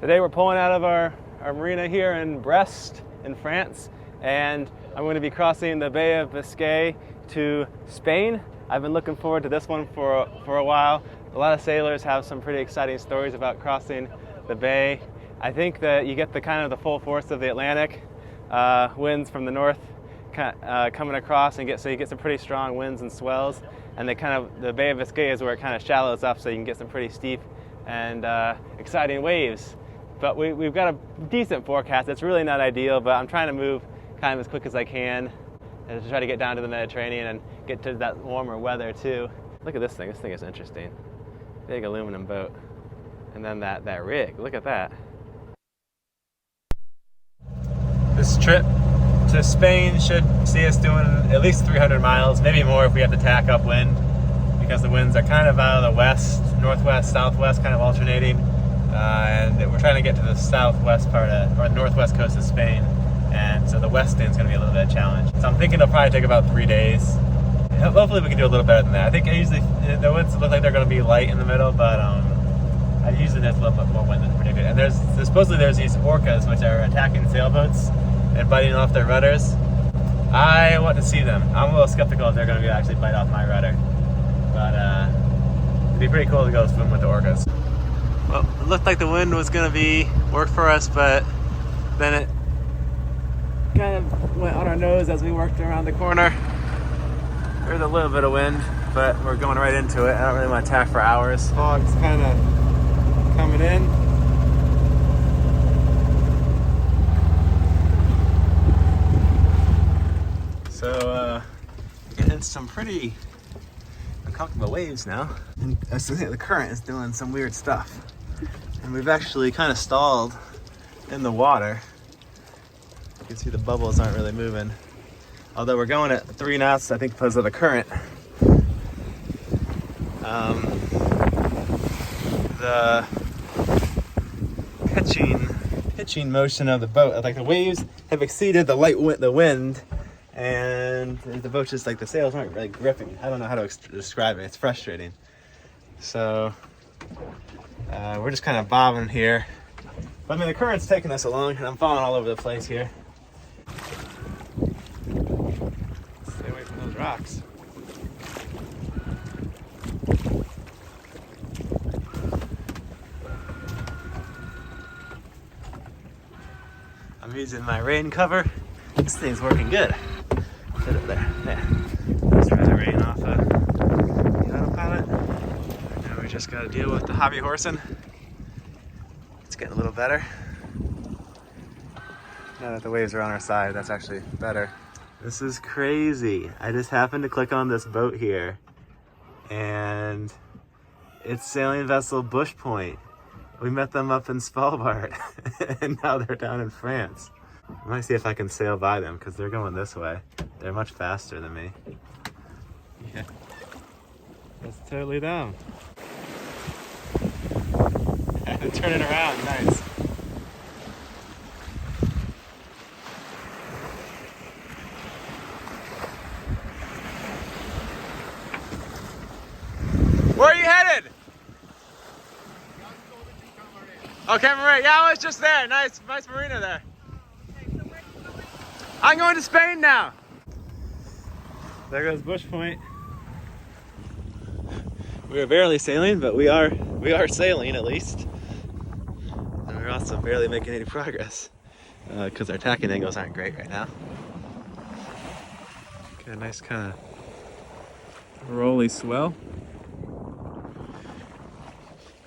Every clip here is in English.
Today we're pulling out of our marina here in Brest in France, and I'm going to be crossing the Bay of Biscay to Spain. I've been looking forward to this one for a while. A lot of sailors have some pretty exciting stories about crossing the bay. I think that you get the kind of the full force of the Atlantic winds from the north coming across, and so you get some pretty strong winds and swells. And the Bay of Biscay is where it kind of shallows up, so you can get some pretty steep and exciting waves. But we've got a decent forecast. It's really not ideal, but I'm trying to move kind of as quick as I can and to try to get down to the Mediterranean and get to that warmer weather too. Look at this thing. This thing is interesting. Big aluminum boat. And then that rig. Look at that. This trip to Spain should see us doing at least 300 miles, maybe more if we have to tack upwind, because the winds are kind of out of the west, northwest, southwest, kind of alternating. And we're trying to get to the southwest part or the northwest coast of Spain, and so the west end's going to be a little bit of a challenge. So I'm thinking it'll probably take about 3 days. Hopefully we can do a little better than that. I think usually the winds look like they're going to be light in the middle, but usually there's a little bit more wind than predicted. And there's supposedly these orcas which are attacking sailboats and biting off their rudders. I want to see them. I'm a little skeptical if they're going to actually bite off my rudder, but it'd be pretty cool to go swim with the orcas. Well, it looked like the wind was going to work for us, but then it kind of went on our nose as we worked around the corner. There's a little bit of wind, but we're going right into it. I don't really want to tack for hours. Fog's kind of coming in. So, getting some pretty uncomfortable waves now. And the current is doing some weird stuff. And we've actually kind of stalled in the water. You can see the bubbles aren't really moving. Although we're going at 3 knots, I think because of the current. The pitching motion of the boat, like the waves have exceeded the wind, and the boat just like the sails aren't really gripping. I don't know how to describe it. It's frustrating. So we're just kind of bobbing here. But I mean, the current's taking us along, and I'm falling all over the place here. Stay away from those rocks. I'm using my rain cover. This thing's working good. Put it there. Yeah. Let's try the rain off the autopilot. Now we just got to deal with the hobby horsing. It's getting a little better. Now that the waves are on our side, that's actually better. This is crazy. I just happened to click on this boat here, and it's sailing vessel Bush Point. We met them up in Svalbard, and now they're down in France. I might see if I can sail by them, because they're going this way. They're much faster than me. Yeah, that's totally them. And turn it around, nice. Where are you headed? Okay, Marie. Yeah, I was just there. Nice marina there. I'm going to Spain now. There goes Bush Point. We are barely sailing, but we are sailing at least. And we're also barely making any progress because our tacking angles aren't great right now. Got a nice kind of rolly swell.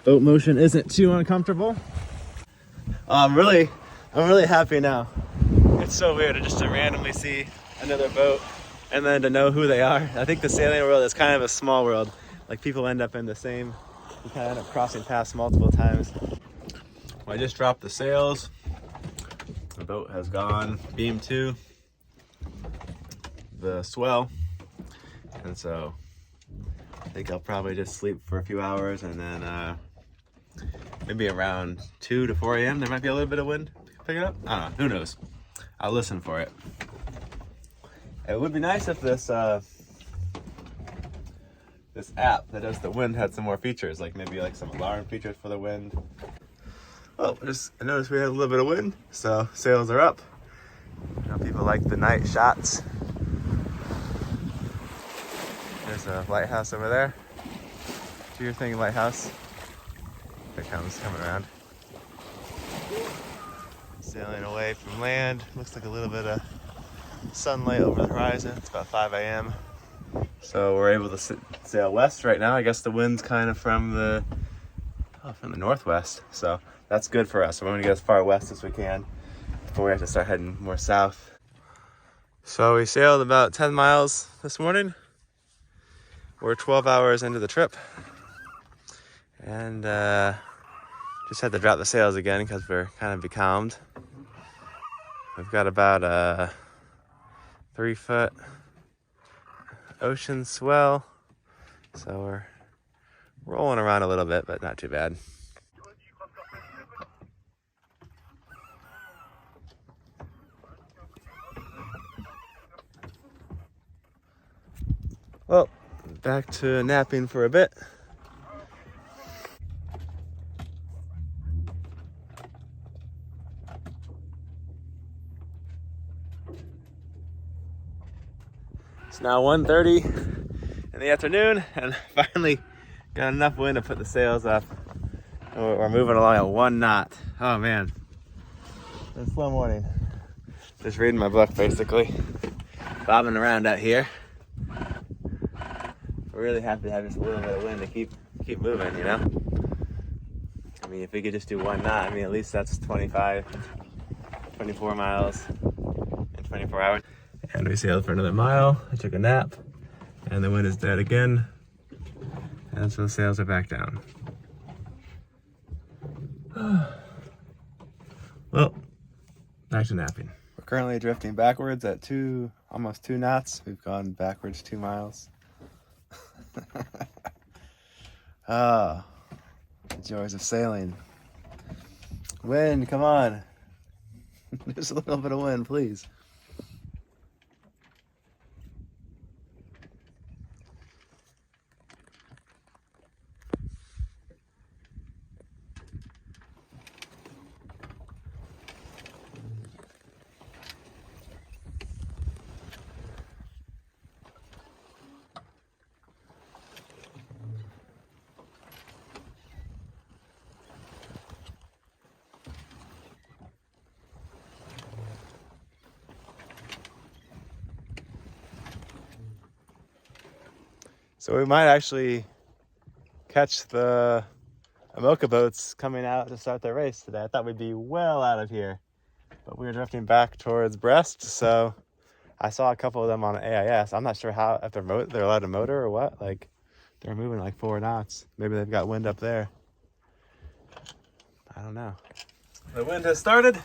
Boat motion isn't too uncomfortable. I'm really happy now. It's so weird to randomly see another boat and then to know who they are. I think the sailing world is kind of a small world. Like, people end up in the same, you kind of end up crossing paths multiple times. Well, I just dropped the sails. The boat has gone beam to the swell. And so I think I'll probably just sleep for a few hours, and then maybe around 2 to 4 a.m. there might be a little bit of wind picking up. I don't know, who knows? I'll listen for it. It would be nice if this app that does the wind had some more features, like maybe like some alarm features for the wind. Well, I noticed we had a little bit of wind, so sails are up. You know, people like the night shots. There's a lighthouse over there. Do your thing, lighthouse. Here it comes, coming around. Sailing away from land. Looks like a little bit of sunlight over the horizon. It's about 5 a.m. So we're able to sail west right now. I guess the wind's kind of from the northwest. So that's good for us. So we're going to get as far west as we can before we have to start heading more south. So we sailed about 10 miles this morning. We're 12 hours into the trip. And just had to drop the sails again because we're kind of becalmed. We've got about a 3-foot ocean swell. So we're rolling around a little bit, but not too bad. Well, back to napping for a bit. It's now 1:30 in the afternoon, and finally got enough wind to put the sails up. We're moving along at 1 knot. Oh man, it's a slow morning. Just reading my book, basically. Bobbing around out here. We're really happy to have just a little bit of wind to keep moving, you know? I mean, if we could just do 1 knot, I mean, at least that's 24 miles in 24 hours. And we sailed for another mile. I took a nap, and the wind is dead again. And so the sails are back down. Well, back to napping. We're currently drifting backwards at almost 2 knots. We've gone backwards 2 miles. Ah, the joys of sailing. Wind, come on. Just a little bit of wind, please. So we might actually catch the Amoka boats coming out to start their race today. I thought we'd be well out of here, but we were drifting back towards Brest, so I saw a couple of them on AIS. I'm not sure if they're allowed to motor or what. Like, they're moving like 4 knots. Maybe they've got wind up there. I don't know. The wind has started.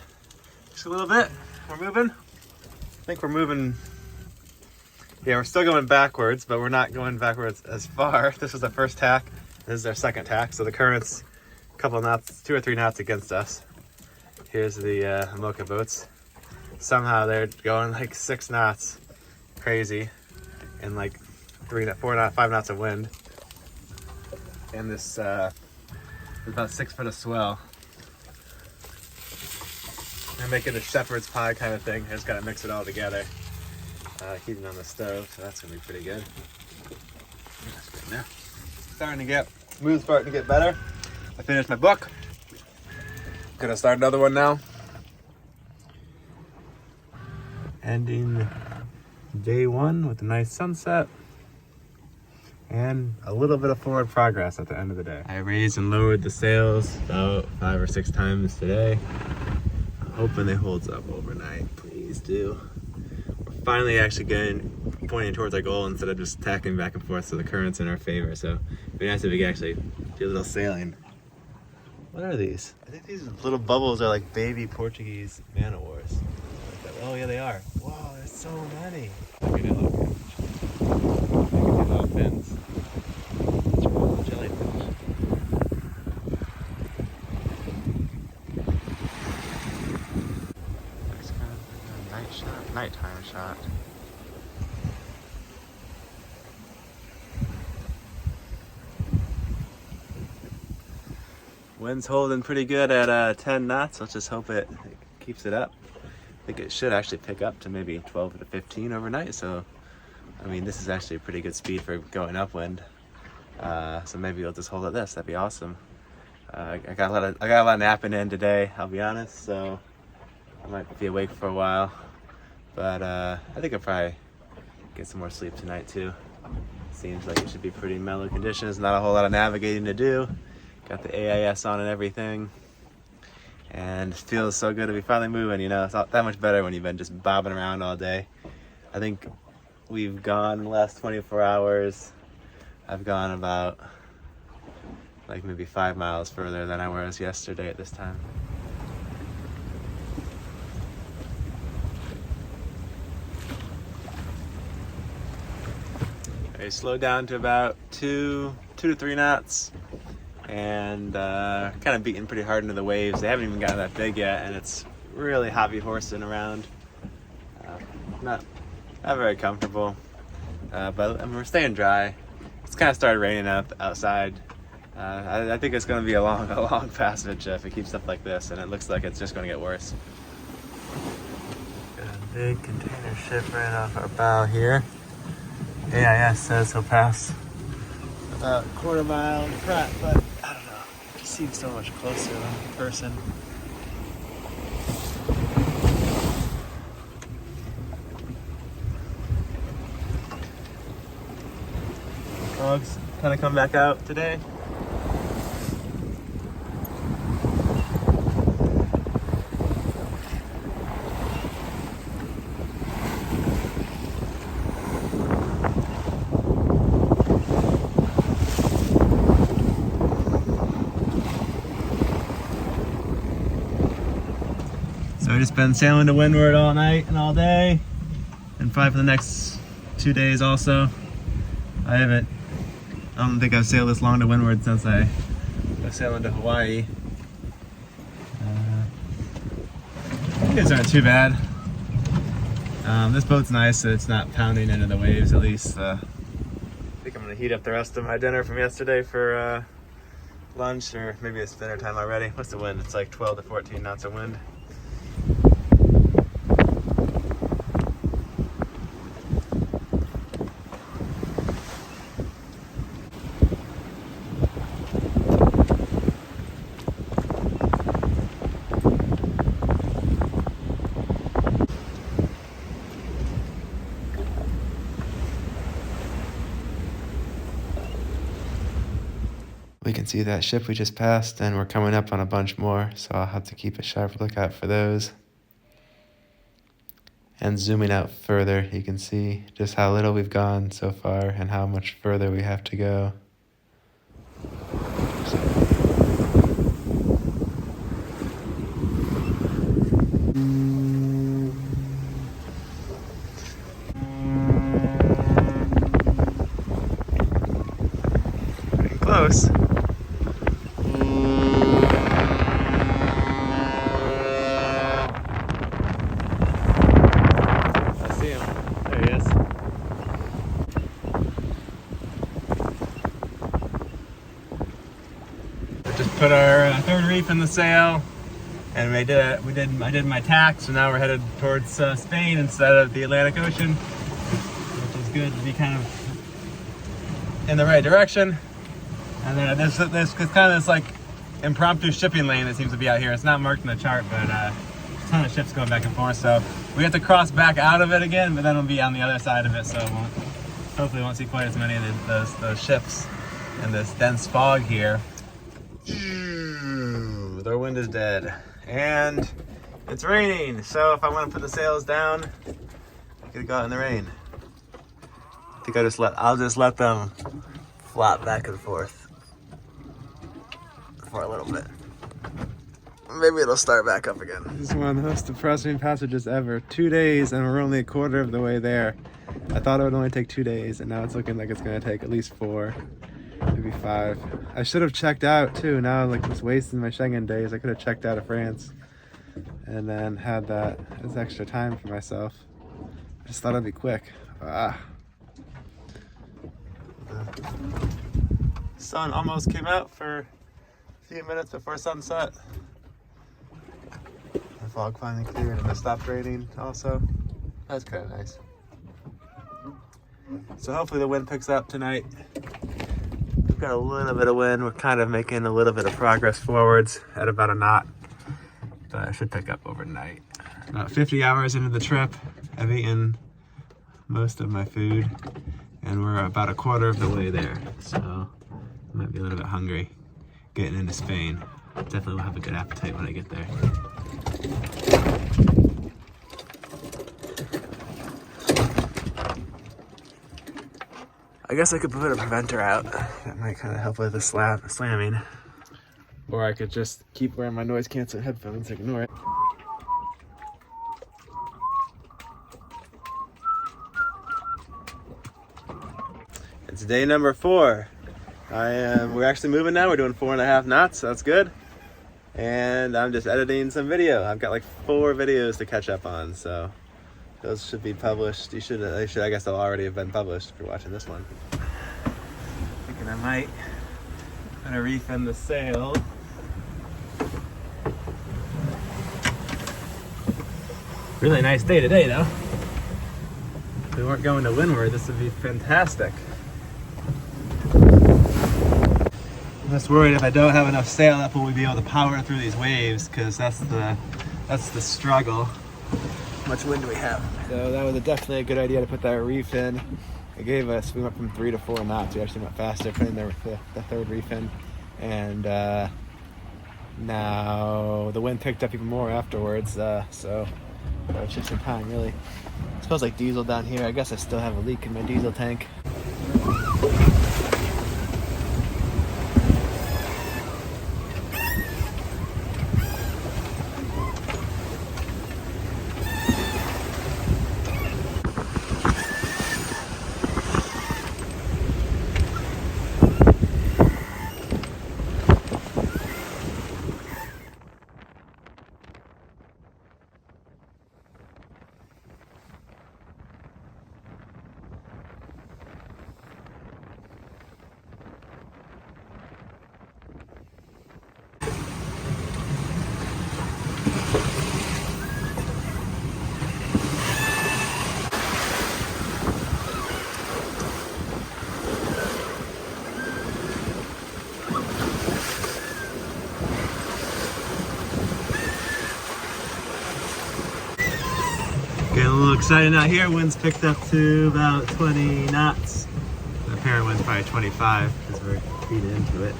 Just a little bit. We're moving. I think we're moving. Yeah, we're still going backwards, but we're not going backwards as far. This was the first tack. This is our second tack. So the current's a couple of knots, 2 or 3 knots against us. Here's the Amoka boats. Somehow they're going like 6 knots. Crazy. And like 5 knots of wind. And this, there's about 6 foot of swell. I'm making a shepherd's pie kind of thing. I just gotta mix it all together. Heating on the stove, so that's gonna be pretty good. That's good now. Mood's starting to get better. I finished my book. Gonna start another one now. Ending day 1 with a nice sunset and a little bit of forward progress at the end of the day. I raised and lowered the sails about 5 or 6 times today. I'm hoping it holds up overnight. Please do. Finally actually pointing towards our goal instead of just tacking back and forth, so the current's in our favor. So it'd be nice if we could actually do a little sailing. What are these? I think these little bubbles are like baby Portuguese man o' wars. Oh yeah, they are. Wow, there's so many. Look at it, look at it. Little fins. Jellyfish. Nice kind of night shot, nighttime shot. Wind's holding pretty good at 10 knots. Let's just hope it keeps it up. I think it should actually pick up to maybe 12 to 15 overnight. So, I mean, this is actually a pretty good speed for going upwind. So maybe we'll just hold at this. That'd be awesome. I got a lot of napping in today, I'll be honest. So I might be awake for a while. But I think I'll probably get some more sleep tonight too. Seems like it should be pretty mellow conditions. Not a whole lot of navigating to do. Got the AIS on and everything. And it feels so good to be finally moving, you know. It's not that much better when you've been just bobbing around all day. I think we've gone in the last 24 hours. I've gone about like maybe 5 miles further than I was yesterday at this time. I slowed down to about 2 to 3 knots. And kind of beating pretty hard into the waves. They haven't even gotten that big yet, and it's really hobby horsing around. Not very comfortable, but I mean, we're staying dry. It's kind of started raining outside. I think it's going to be a long passage if it keeps up like this, and it looks like it's just going to get worse. Got a big container ship right off our bow here. AIS says he'll pass about a quarter mile in front, but I don't know. It just seems so much closer than in person. Dogs kind of come back out today. So we've just been sailing to windward all night and all day, and probably for the next 2 days also. I don't think I've sailed this long to windward since I was sailing to Hawaii. These aren't too bad. This boat's nice, so it's not pounding into the waves at least. I think I'm gonna heat up the rest of my dinner from yesterday for lunch, or maybe it's dinner time already. What's the wind? It's like 12 to 14 knots of wind. We can see that ship we just passed, and we're coming up on a bunch more, so I'll have to keep a sharp lookout for those. And zooming out further, you can see just how little we've gone so far and how much further we have to go. Getting close. Put our third reef in the sail, and I did my tack, so now we're headed towards Spain instead of the Atlantic Ocean, which is good to be kind of in the right direction. And then there's kind of this like impromptu shipping lane that seems to be out here. It's not marked in the chart, but a ton of ships going back and forth, so we have to cross back out of it again, but then we'll be on the other side of it, so hopefully won't see quite as many of those ships in this dense fog here. Their wind is dead, and it's raining, so if I want to put the sails down, I could go out in the rain. I think I'll just let them flop back and forth for a little bit. Maybe it'll start back up again. This is one of the most depressing passages ever. 2 days, and we're only a quarter of the way there. I thought it would only take 2 days, and now it's looking like it's going to take at least 4. Maybe 5. I should have checked out too. Now I'm like just wasting my Schengen days. I could have checked out of France and then had that as extra time for myself. I just thought it'd be quick. Sun almost came out for few minutes before sunset. The fog finally cleared and it stopped raining also. That's kind of nice. So hopefully the wind picks up tonight. We've got a little bit of wind. We're kind of making a little bit of progress forwards at about a knot, but it should pick up overnight. About 50 hours into the trip, I've eaten most of my food and we're about a quarter of the way there. So I might be a little bit hungry getting into Spain. Definitely will have a good appetite when I get there. I guess I could put a preventer out. That might kind of help with the slamming. Or I could just keep wearing my noise canceling headphones, ignore it. It's day number 4. We're actually moving now. We're doing 4.5 knots, so that's good. And I'm just editing some video. I've got like 4 videos to catch up on, so those should be published. They should, I guess they'll already have been published if you're watching this one. Thinking I might put a reef in the sail. Really nice day today though. If we weren't going to windward, this would be fantastic. I'm just worried if I don't have enough sail up, will we be able to power through these waves? Because that's the struggle. How much wind do we have? So that was definitely a good idea to put that reef in. It gave us, we went from 3 to 4 knots. We actually went faster putting the 3rd reef in. And now the wind picked up even more afterwards. So it's just in time, really. It smells like diesel down here. I guess I still have a leak in my diesel tank. Getting a little excited out here. Wind's picked up to about 20 knots. The apparent wind's probably 25 because we're feeding into it.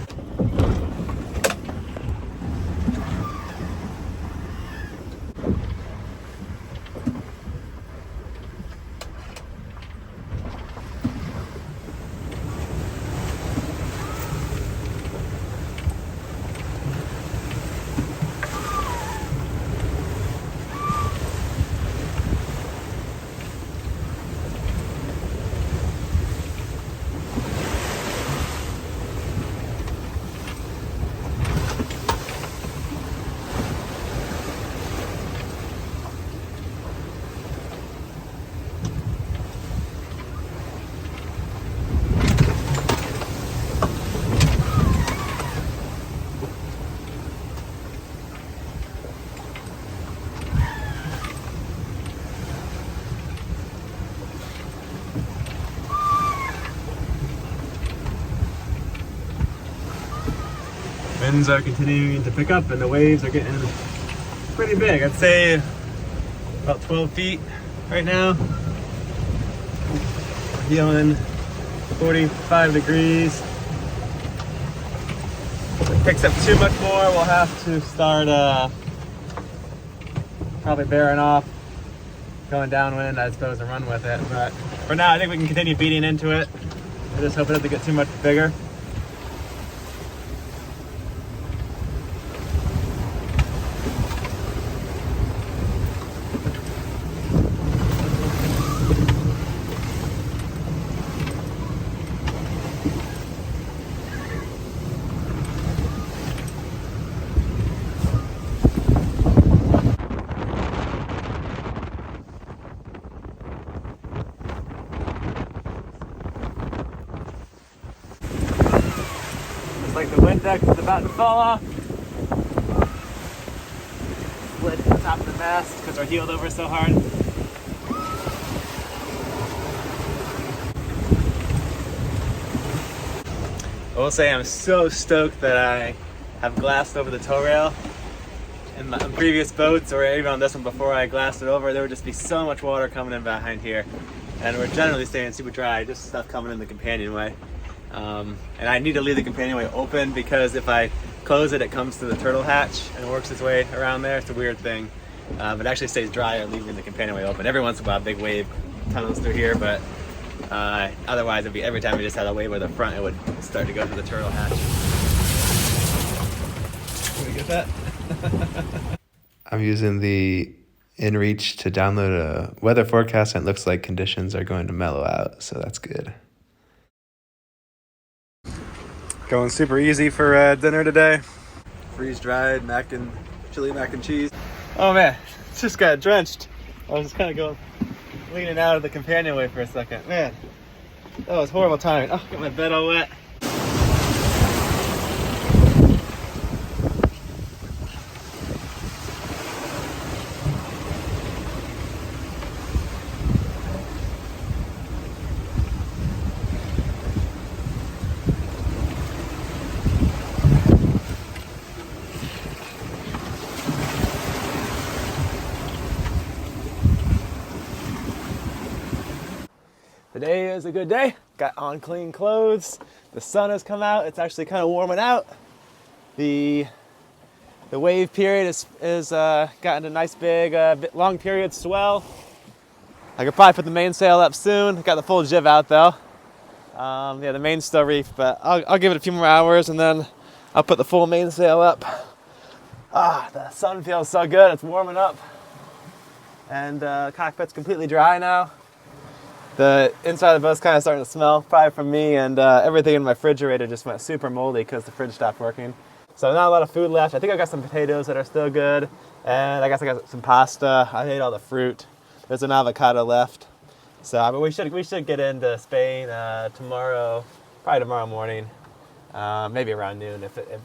Winds are continuing to pick up and the waves are getting pretty big. I'd say about 12 feet right now. We're feeling 45 degrees. If it picks up too much more, we'll have to start probably bearing off, going downwind, I suppose, and run with it. But for now, I think we can continue beating into it. I just hope it doesn't get too much bigger. deck is about to fall off. Split to the top of the mast because we're heeled over so hard. I will say I'm so stoked that I have glassed over the tow rail. In previous boats, or even on this one before I glassed it over, there would just be so much water coming in behind here. And we're generally staying super dry, just stuff coming in the companionway. And I need to leave the companionway open because if I close it, it comes to the turtle hatch and works its way around there. It's a weird thing. But it actually stays drier leaving the companionway open. Every once in a while, a big wave tunnels through here, but otherwise, it'd be every time we just had a wave with the front, it would start to go to the turtle hatch. Can we get that? I'm using the InReach to download a weather forecast, and it looks like conditions are going to mellow out, so that's good. Going super easy for dinner today. Freeze-dried chili mac and cheese. Oh man, just got drenched. I was just kind of leaning out of the companionway for a second. Man, that was horrible timing. Oh, got my bed all wet. Today is a good day. Got on clean clothes. The sun has come out. It's actually kind of warming out. The wave period is gotten a nice big long period swell. I could probably put the mainsail up soon. Got the full jib out though. Yeah, the main's still reefed, but I'll give it a few more hours and then I'll put the full mainsail up. The sun feels so good. It's warming up, and the cockpit's completely dry now. The inside of the boat's kind of starting to smell, probably from me, and everything in my refrigerator just went super moldy because the fridge stopped working. So not a lot of food left. I think I got some potatoes that are still good, and I guess I got some pasta. I ate all the fruit. There's an avocado left. So but we should get into Spain tomorrow, probably tomorrow morning, maybe around noon if it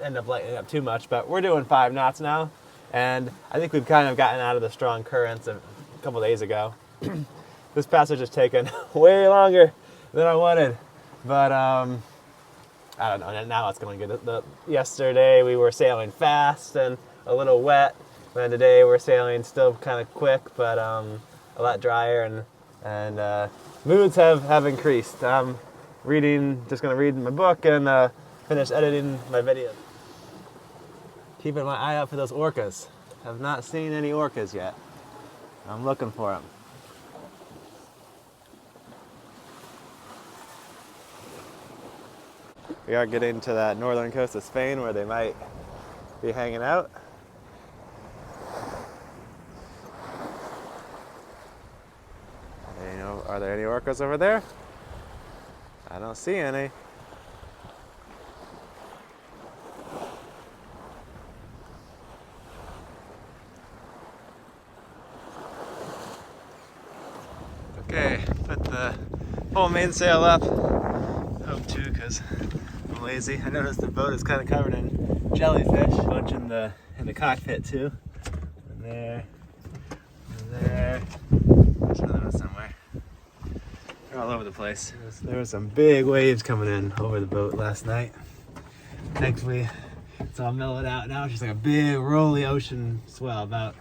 end up lightening up too much. But we're doing 5 knots now, and I think we've kind of gotten out of the strong currents a couple days ago. This passage has taken way longer than I wanted, but I don't know, now it's going good. Yesterday we were sailing fast and a little wet, and today we're sailing still kind of quick, but a lot drier, and moods have increased. I'm just going to read my book and finish editing my video. Keeping my eye out for those orcas. Have not seen any orcas yet. I'm looking for them. We are getting to that northern coast of Spain where they might be hanging out. Are there any orcas over there? I don't see any. Okay, put the full mainsail up. Hope to, because I'm lazy. I noticed the boat is kind of covered in jellyfish. A bunch in the cockpit too. And there, and there. There's another one somewhere. They're all over the place. There were some big waves coming in over the boat last night. Thankfully, it's all mellowed out now. It's just like a big rolly ocean swell, about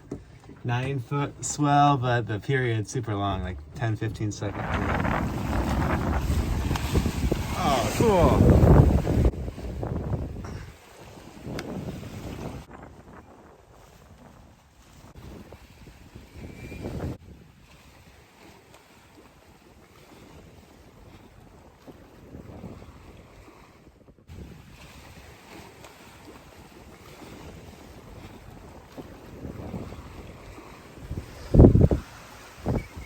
9-foot swell, but the period's super long, like 10-15 seconds. Oh, cool.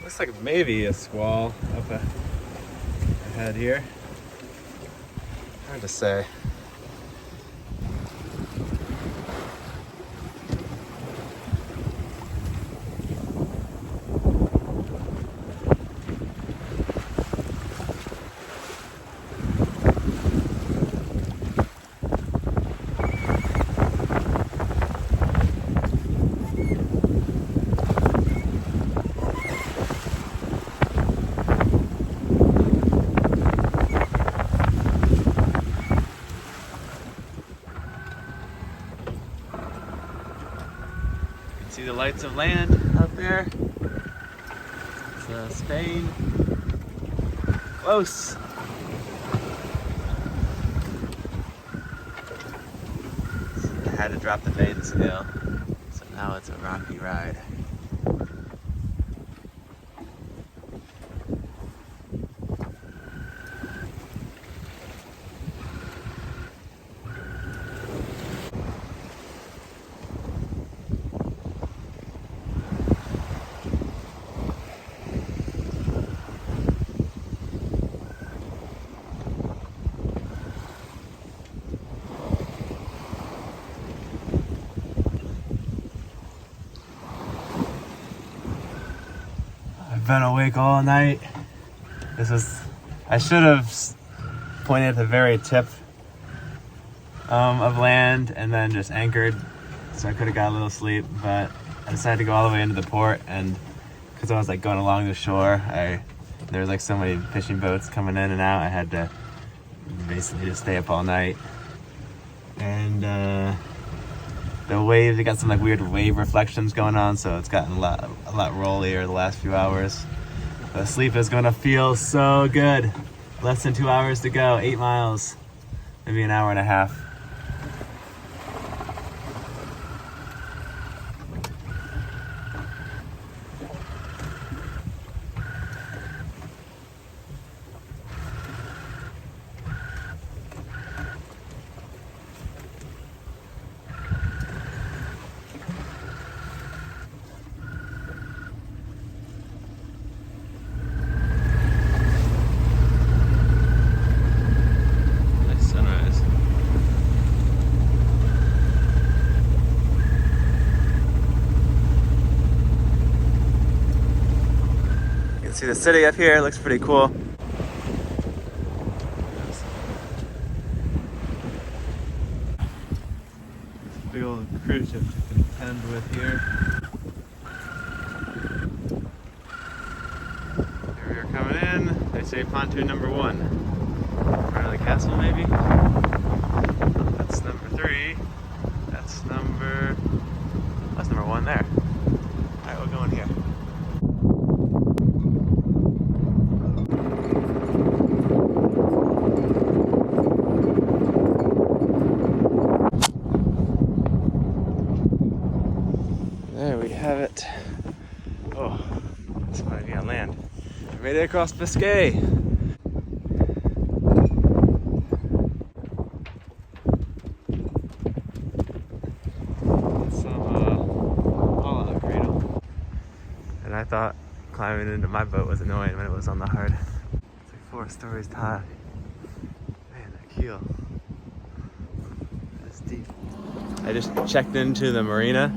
Looks like maybe a squall up ahead here. Hard to say. See the lights of land out there? It's Spain. Close. I had to drop the maiden scale, so now it's a rocky ride. I've been awake all night. I should have pointed at the very tip of land and then just anchored, so I could have got a little sleep, but I decided to go all the way into the port, and because I was like going along the shore, there was like so many fishing boats coming in and out, I had to basically just stay up all night. And the waves, they got some like weird wave reflections going on, so it's gotten a lot rollier the last few hours. The sleep is gonna feel so good. Less than 2 hours to go, 8 miles, maybe an hour and a half. See the city up here, it looks pretty cool. Big old cruise ship to contend with here. Here we are coming in. They say pontoon number 1. In front of the castle, maybe? That's number 3. That's number 1 there. Alright, we'll go in here. There we have it. Oh, it's going to be on land. Made it across Biscay. Some haul-out cradle. And I thought climbing into my boat was annoying when it was on the hard. It's like 4 stories high. Man, that keel. That's deep. I just checked into the marina,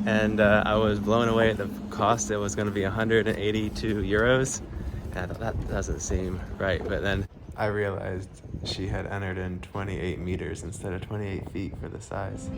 and I was blown away at the cost. It was going to be 182 euros. And I thought, that doesn't seem right. But then I realized she had entered in 28 meters instead of 28 feet for the size.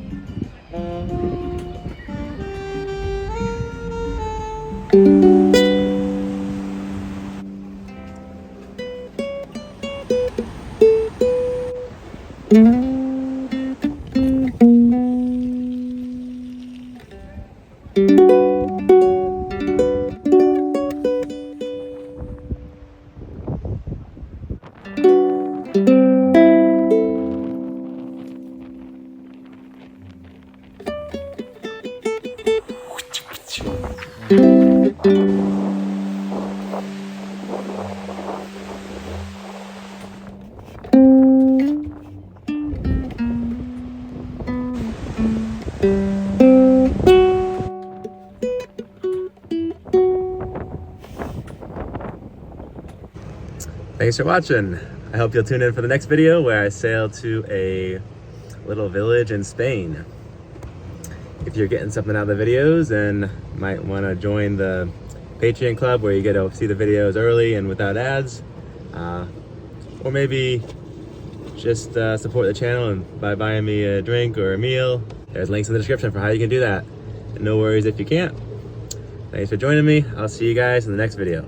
Thanks for watching. I hope you'll tune in for the next video where I sail to a little village in Spain. If you're getting something out of the videos and might want to join the Patreon club where you get to see the videos early and without ads, or maybe just support the channel and by buying me a drink or a meal, there's links in the description for how you can do that. And no worries if you can't. Thanks for joining me. I'll see you guys in the next video.